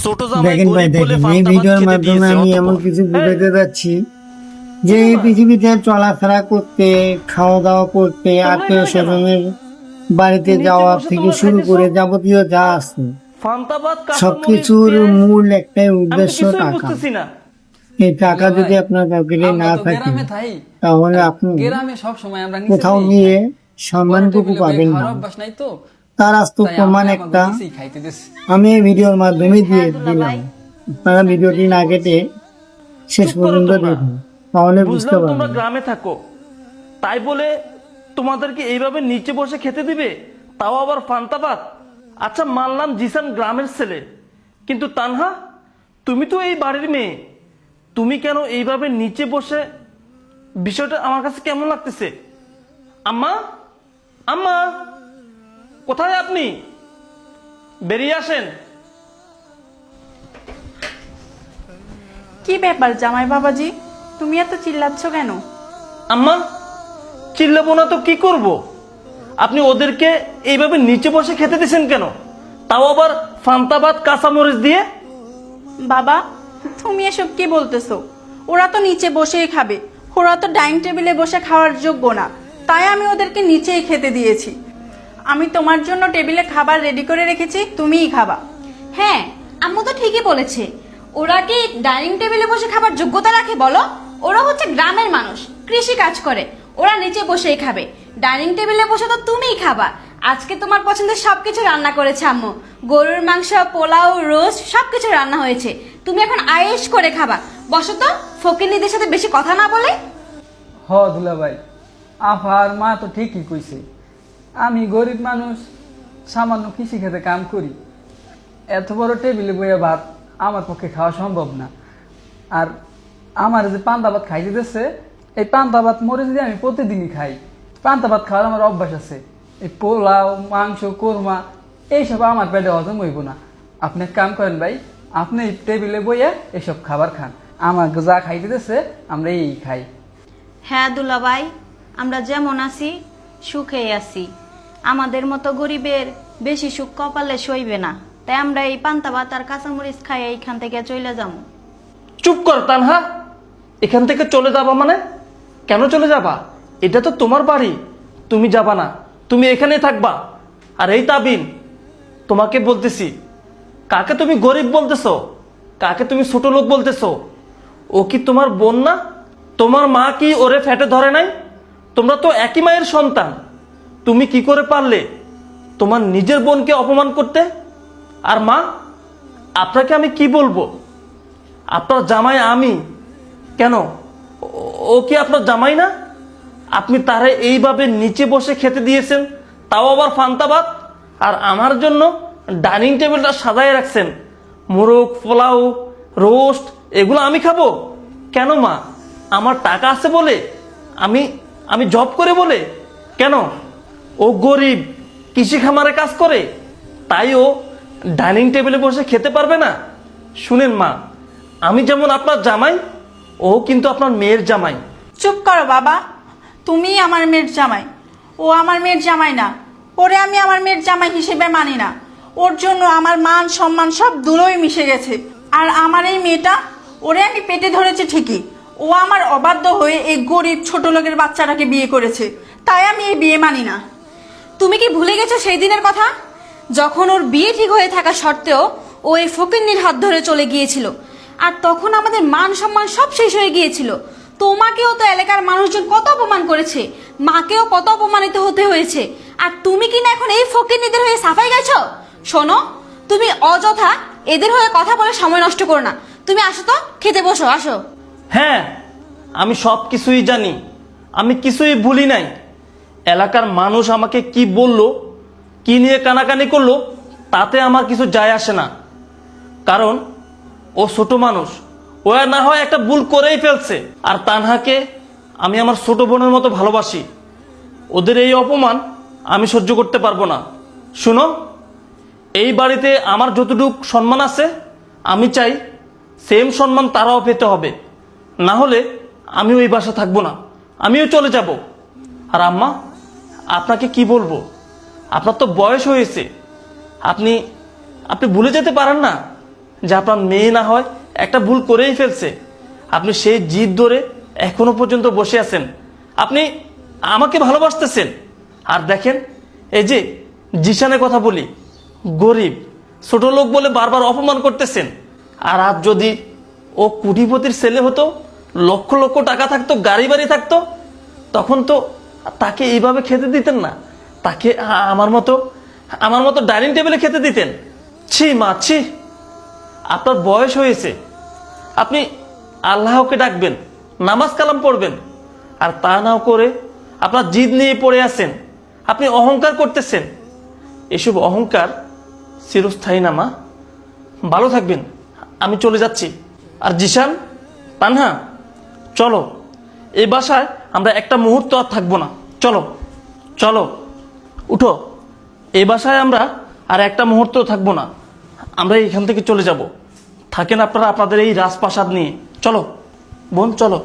ছোট জামাই দেখেন ভাই, গরিব বলে দেখেন এই ফান্তা ভাত ভিডিওর খেতে মাধ্যমে দিয়েছে আমি এমন অতপর। কিছু হ্যাঁ, বুঝাতে যাচ্ছি যে এই পৃথিবীতে চলাফেরা করতে, খাওয়া দাওয়া করতে, আত্মীয় স্বজনের বাড়িতে নিচে যাওয়া বসে থেকে তোমরা শুরু খাইতেছো? করে যাবতীয় যা আছে ফান্তা ভাত, কাঁচামরিচ, সবকিছুর পেঁয়াজ, মূল একটাই আমি তো উদ্দেশ্য কিছুই টাকা। বুঝতেছি না। এই টাকা দুলা যদি ভাই, আপনার পকেটে আমরা না তো থাকে গ্রামে থাই। তাহলে আর আপনি গ্রামে সব সময় আমরা নিচে কোথাও বসেই গিয়ে খাই। বড় সম্মানটুকু টেবিলে বসে পাবেন খাওয়ার না। অভ্যাস নাই তো, তার আস্তব তাই প্রমাণ আমরা একটা আমাদের নিচেই খাইতে দিছি। আমি এই ভিডিওর মাধ্যমে দিয়ে হ্যাঁ, দুলা দিলাম। ভাই। আপনারা ভিডিওটি না কেটে শেষ চুপ করো পর্যন্ত তোমরা। দেখুন, তাহলে বুঝতে বুঝলাম তোমরা পারবেন। গ্রামে থাকো, তাই বলে তোমাদেরকে এইভাবে নিচে বসে খেতে দিবে, তাও আবার ফান্তা ভাত। আচ্ছা মানলাম জিসান গ্রামের ছেলে, কিন্তু তানহা তুমি তো এই বাড়ির মেয়ে, তুমি কেন এইভাবে নিচে বসে? বিষয়টা আমার কাছে কেমন লাগতেছে। আম্মা, আম্মা, কোথায় আপনি? বেরিয়ে আসেন। কি ব্যাপার জামাই বাবাজি, তুমি এত চিল্লাচ্ছ কেন? আম্মা, চিল্লাবো না তো কি করব? আপনি ওদেরকে এইভাবে নিচে বসে খেতে দিছেন কেন, তাও আবার ফান্তা ভাত কাঁচামরিচ দিয়ে? বাবা, তুমি এসব কি বলতেছো? ওরা তো নিচে বসেই খাবে, ওরা তো ডাইনিং টেবিলে বসে খাওয়ার যোগ্য না, তাই আমি ওদেরকে নিচেই খেতে দিয়েছি। আমি তোমার জন্য টেবিলে খাবার রেডি করে রেখেছি, তুমিই খাবা। হ্যাঁ, আম্মু তো ঠিকই বলেছে। ওরা কি ডাইনিং টেবিলে বসে খাবার যোগ্যতা রাখে বলো? ওরা হচ্ছে গ্রামের মানুষ, কৃষি কাজ করে, ওরা নিচে বসেই খাবে। ডাইনিং টেবিলে বসে তো তুমিই খাবা। আজকে তোমার পছন্দের সবকিছু রান্না করেছে আম্মু, গরুর মাংস, পোলাও, রোস্ট সবকিছু রান্না হয়েছে। তুমি এখন আয়েশ করে খাবা। বসো তো, ফকিরনিদের সাথে বেশি কথা না বলে। হ দুলা ভাই, আফা আর মা তো ঠিকই কইছে। আমি গরিব মানুষ, সামান্য কৃষি খেতে কাম করি। এত বড় টেবিলে বইয়া ভাত আমার পক্ষে খাওয়া সম্ভব না। আর আমার যে পান্তা ভাত খাইতে দিচ্ছে, এই পান্তা ভাত মরিচ দিয়ে আমি প্রতিদিনই খাই। পান্তা ভাত খাওয়ার আমার অভ্যাস আছে। এই পোলাও, মাংস, কোরমা এইসব আমার পেটে হজম হইব না। আপনি এক কাম করেন ভাই, আপনি এই টেবিলে বইয়া এসব খাবার খান। আমাকে যা খাইতে দিচ্ছে আমরা এই খাই। হ্যাঁ দুলাভাই, আমরা যেমন আছি সুখেই আছি। আমাদের মতো গরিবের বেশি সুখ কপালে সইবে না, তাই আমরা এই পান্তা ভাত আর কাঁচামরিচ খাই এইখান থেকে চলে যাবো। চুপ কর তানহা, এখান থেকে চলে যাবা মানে? কেন চলে যাবা? এটা তো তোমার বাড়ি, তুমি যাবা না, তুমি এখানে থাকবা। আর এই তাবিন, তোমাকে বলতেছি, কাকে তুমি গরিব বলতেছো, কাকে তুমি ছোট লোক বলতেছো? ও কি তোমার বোন না? তোমার মা কি ওরে ফেটে ধরে নাই? তোমরা তো একই মায়ের সন্তান। তুমি কি করে পারলে তোমার নিজের বোনকে অপমান করতে? আর মা, আপনাকে আমি কি বলবো? আপনার জামাই আমি, কেন ও কি আপনার জামাই না? আপনি তারে এইভাবে নিচে বসে খেতে দিয়েছেন, তাও আবার ফান্তা ভাত। আর আমার জন্য ডাইনিং টেবিলটা সাজায় রাখছেন, মোরগ, পোলাও, রোস্ট, এগুলো আমি খাবো কেন মা? আমার টাকা আছে বলে? আমি আমি জব করে বলে? কেন? ও গরিব, কৃষি খামারে কাজ করে, তাই ও ডাইনিং টেবিলে বসে খেতে পারবে না? শুনেন মা, আমি যেমন আপনার জামাই, ও কিন্তু আপনার মেয়ের জামাই। চুপ করো বাবা, তুমি আমার মেয়ের জামাই, ও আমার মেয়ের জামাই না। ওরে আমি আমার মেয়ের জামাই হিসেবে মানি না। ওর জন্য আমার মান সম্মান সব ধুলোয় মিশে গেছে। আর আমার এই মেয়েটা, ওরে আমি পেটে ধরেছি ঠিকই, ও আমার অবাধ্য হয়ে এই গরিব ছোট লোকের বাচ্চাটাকে বিয়ে করেছে, তাই আমি এই বিয়ে মানি না। তুমি কি ভুলে গেছো সেই দিনের কথা, যখন ওর বিয়ে ঠিক হয়ে থাকা সত্ত্বেও ও এই ফকিন্নির হাত ধরে চলে গিয়েছিল? আর তখন আমাদের মান সম্মান সব শেষ হয়ে গিয়েছিল। তোমাকেও তো এলাকার মানুষজন কত অপমান করেছে, মাকেও কত অপমানিত হতে হয়েছে। আর তুমি কি না এখন এই ফকিন্নিদের হয়ে সাফাই গেছো? শোনো, তুমি অযথা এদের হয়ে কথা বলে সময় নষ্ট করো না। তুমি আসো তো, খেতে বসো, আসো। হ্যাঁ, আমি সব কিছুই জানি, আমি কিছুই ভুলি নাই। এলাকার মানুষ আমাকে কি বললো, কি নিয়ে কানাকানি করলো, তাতে আমার কিছু যায় আসে না। কারণ ও ছোট মানুষ, ও না হয় একটা ভুল করেই ফেলছে। আর তানহাকে আমি আমার ছোট বোনের মতো ভালোবাসি। ওদের এই অপমান আমি সহ্য করতে পারবো না। শুনো, এই বাড়িতে আমার যতটুকু সম্মান আছে, আমি চাই সেম সম্মান তারাও পেতে হবে। না হলে আমি ওই বাসা থাকবো না, আমিও চলে যাব। আর আম্মা, আপনাকে কি বলবো, আপনার তো বয়স হয়েছে, আপনি আপনি ভুলে যেতে পারেন না যে আপনার মেয়ে না হয় একটা ভুল করেই ফেলছে, আপনি সেই জিদ ধরে এখনো পর্যন্ত বসে আছেন। আপনি আমাকে ভালোবাসতেছেন, আর দেখেন এই যে জিশানের কথা বলি, গরিব ছোট লোক বলে বারবার অপমান করতেছেন। আর আজ যদি ও কোটিপতির ছেলে হতো, লক্ষ লক্ষ টাকা থাকতো, গাড়ি বাড়ি থাকতো, তখন তো তাকে এইভাবে খেতে দিতেন না, তাকে আমার মতো ডাইনিং টেবিলে খেতে দিতেন। ছি মা, ছি। আপনার বয়স হয়েছে, আপনি আল্লাহকে ডাকবেন, নামাজ কালাম পড়বেন, আর তা নাও করে আপনার জিদ নিয়ে পড়ে আছেন, আপনি অহংকার করতেছেন। এসব অহংকার চিরস্থায়ী না মা, ভালো থাকবেন। আমি চলে যাচ্ছি। আর জিশান, তানহা, চলো, এই বাসায় আমরা একটা মুহূর্ত আর থাকবো না। চলো চলো, উঠো। এই বাসায় আমরা আর একটা মুহূর্ত থাকবো না, আমরা এখান থেকে চলে যাব। থাকেন আপনারা আপনাদের এই রাজপ্রাসাদ নিয়ে। চলো বোন, চলো।